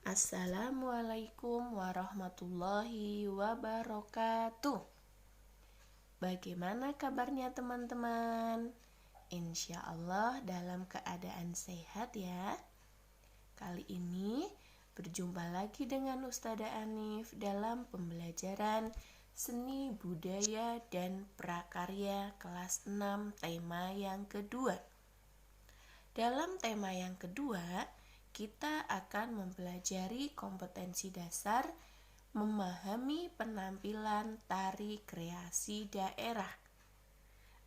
Assalamualaikum warahmatullahi wabarakatuh. Bagaimana kabarnya teman-teman? Insya Allah dalam keadaan sehat ya. Kali ini berjumpa lagi dengan Ustazah Anif dalam pembelajaran Seni Budaya dan Prakarya kelas 6 tema yang kedua. Dalam tema yang kedua, kita akan mempelajari kompetensi dasar memahami penampilan tari kreasi daerah.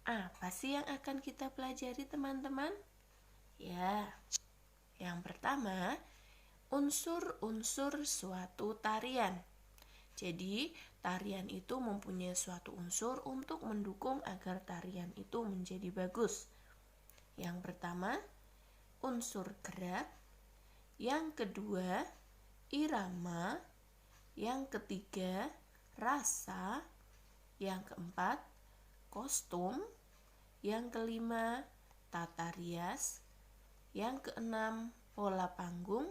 Apa sih yang akan kita pelajari teman-teman? Ya, yang pertama, unsur-unsur suatu tarian. Jadi, tarian itu mempunyai suatu unsur untuk mendukung agar tarian itu menjadi bagus. Yang pertama, unsur gerak. Yang kedua, irama. Yang ketiga, rasa. Yang keempat, kostum. Yang kelima, tata rias. Yang keenam, pola panggung.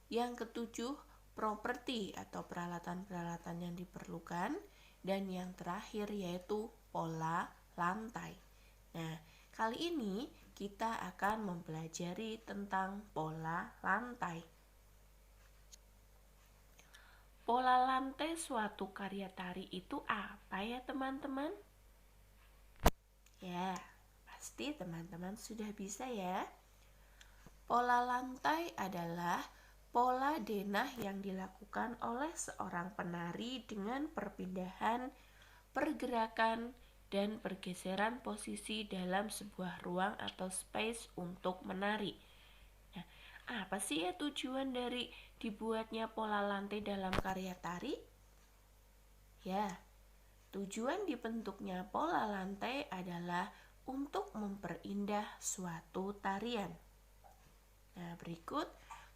Yang ketujuh, properti atau peralatan-peralatan yang diperlukan. Dan yang terakhir yaitu pola lantai. Nah, kali ini kita akan mempelajari tentang pola lantai. Pola lantai suatu karya tari itu apa ya teman-teman? Ya, pasti teman-teman sudah bisa ya. Pola lantai adalah pola denah yang dilakukan oleh seorang penari dengan perpindahan, pergerakan, dan pergeseran posisi dalam sebuah ruang atau space untuk menari. Nah, apa sih ya tujuan dari dibuatnya pola lantai dalam karya tari? Ya, tujuan dibentuknya pola lantai adalah untuk memperindah suatu tarian. Nah, berikut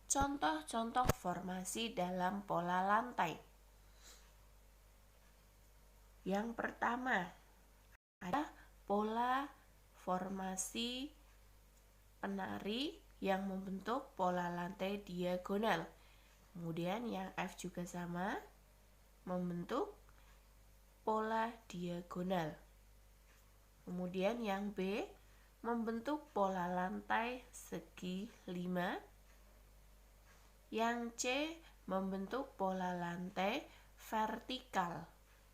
contoh-contoh formasi dalam pola lantai. Yang pertama, ada pola formasi penari yang membentuk pola lantai diagonal. Kemudian yang F juga sama, membentuk pola diagonal. Kemudian yang B, membentuk pola lantai segi 5. Yang C, membentuk pola lantai vertikal.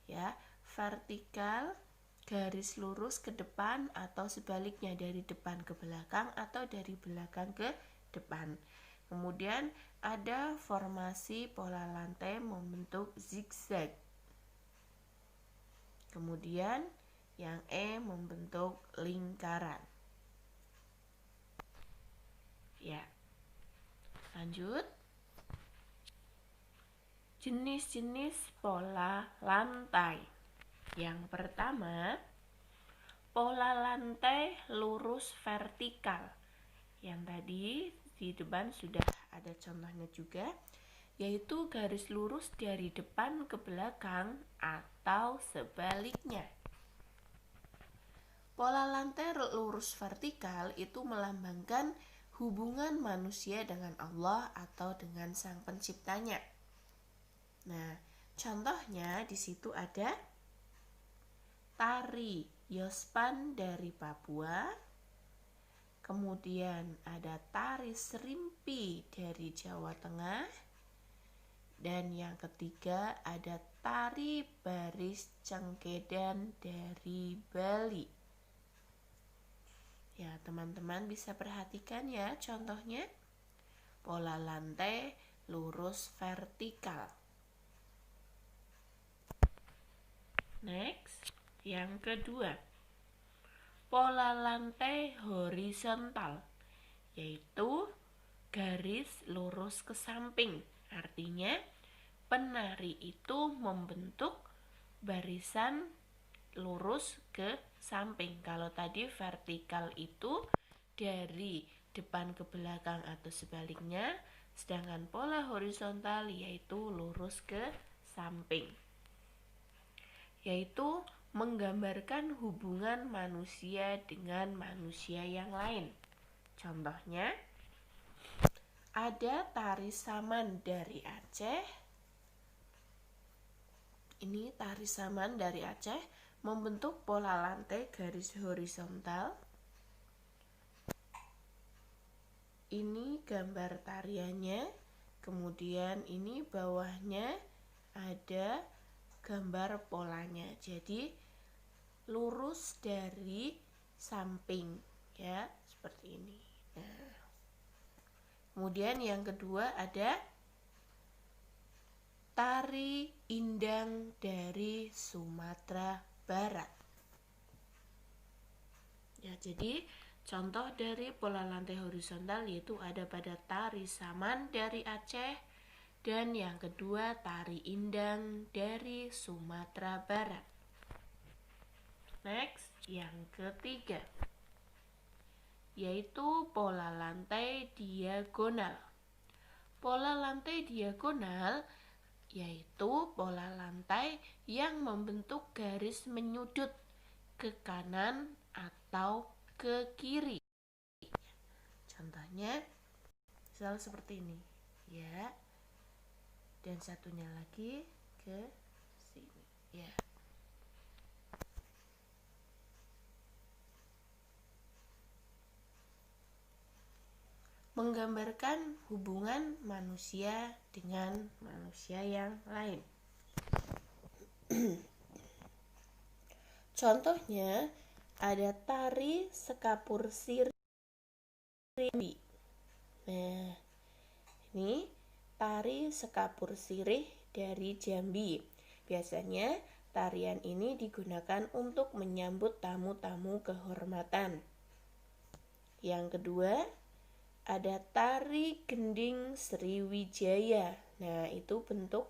Ya, vertikal garis lurus ke depan atau sebaliknya dari depan ke belakang atau dari belakang ke depan. Kemudian ada formasi pola lantai membentuk zigzag. Kemudian yang E membentuk lingkaran. Ya. Lanjut. Jenis-jenis pola lantai. Yang pertama, pola lantai lurus vertikal. Yang tadi di depan sudah ada contohnya juga, yaitu garis lurus dari depan ke belakang atau sebaliknya. Pola lantai lurus vertikal itu melambangkan hubungan manusia dengan Allah atau dengan Sang Penciptanya. Nah, contohnya di situ ada tari Yospan dari Papua. Kemudian ada tari Serimpi dari Jawa Tengah. Dan yang ketiga ada tari Baris Cengkedan dari Bali. Ya, teman-teman bisa perhatikan ya contohnya. Pola lantai lurus vertikal. Next, yang kedua, pola lantai horizontal, yaitu garis lurus ke samping. Artinya, penari itu membentuk barisan lurus ke samping. Kalau tadi vertikal itu dari depan ke belakang atau sebaliknya, sedangkan pola horizontal yaitu lurus ke samping. Yaitu menggambarkan hubungan manusia dengan manusia yang lain. Contohnya, ada tari saman dari Aceh. Ini tari saman dari Aceh membentuk pola lantai garis horizontal. Ini gambar tariannya. Kemudian ini bawahnya ada gambar polanya. Jadi lurus dari samping ya, seperti ini. Nah, kemudian yang kedua ada tari indang dari Sumatera Barat. Ya, jadi contoh dari pola lantai horizontal yaitu ada pada tari saman dari Aceh dan yang kedua tari indang dari Sumatera Barat. Next, yang ketiga yaitu pola lantai diagonal. Pola lantai diagonal yaitu pola lantai yang membentuk garis menyudut ke kanan atau ke kiri. Contohnya misal seperti ini ya. Dan satunya lagi ke sini ya. Menggambarkan hubungan manusia dengan manusia yang lain. Contohnya ada tari sekapur sirih. Nah, ini tari sekapur sirih dari Jambi. Biasanya tarian ini digunakan untuk menyambut tamu-tamu kehormatan. Yang kedua ada tari gending Sriwijaya. Nah, itu bentuk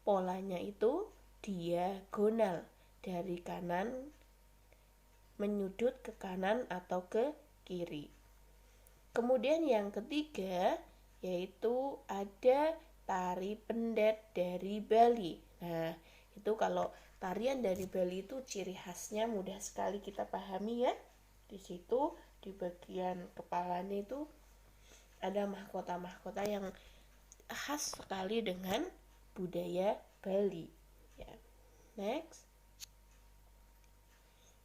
polanya itu diagonal dari kanan menyudut ke kanan atau ke kiri. Kemudian yang ketiga yaitu ada tari pendet dari Bali. Nah, itu kalau tarian dari Bali itu ciri khasnya mudah sekali kita pahami ya. Di situ di bagian kepalanya itu ada mahkota-mahkota yang khas sekali dengan budaya Bali. Ya. Next.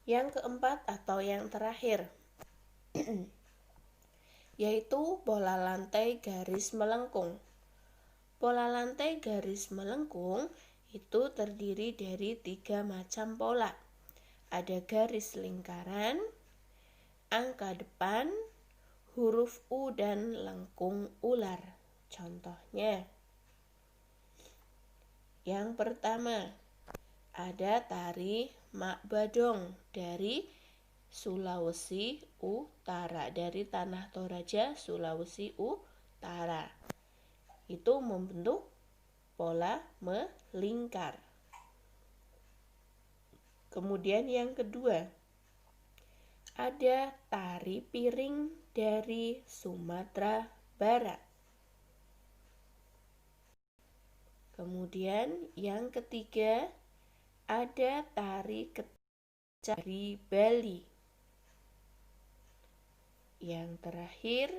Yang keempat atau yang terakhir yaitu pola lantai garis melengkung. Pola lantai garis melengkung itu terdiri dari 3 macam pola. Ada garis lingkaran, angka depan, huruf U dan lengkung ular. Contohnya, yang pertama ada tari Mak Badong dari Sulawesi Utara, dari Tanah Toraja, Sulawesi Utara. Itu membentuk pola melingkar. Kemudian yang kedua ada tari piring dari Sumatera Barat. Kemudian yang ketiga ada tari kecak dari Bali. Yang terakhir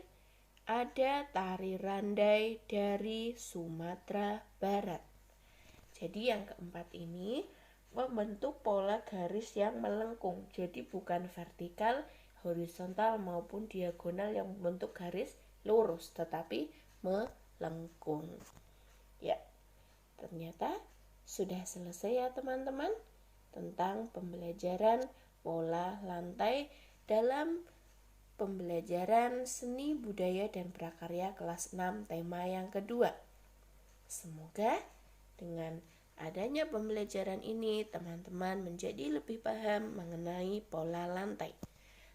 ada tari randai dari Sumatera Barat. Jadi yang keempat ini membentuk pola garis yang melengkung. Jadi bukan vertikal, horizontal maupun diagonal yang membentuk garis lurus, tetapi melengkung. Ya, ternyata sudah selesai ya teman-teman tentang pembelajaran pola lantai dalam pembelajaran seni budaya dan prakarya kelas 6 tema yang kedua. Semoga dengan adanya pembelajaran ini teman-teman menjadi lebih paham mengenai pola lantai.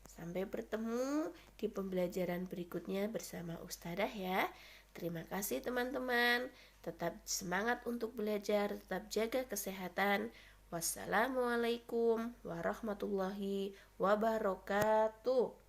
Sampai bertemu di pembelajaran berikutnya bersama Ustadzah ya. Terima kasih teman-teman. Tetap semangat untuk belajar, tetap jaga kesehatan. Wassalamualaikum warahmatullahi wabarakatuh.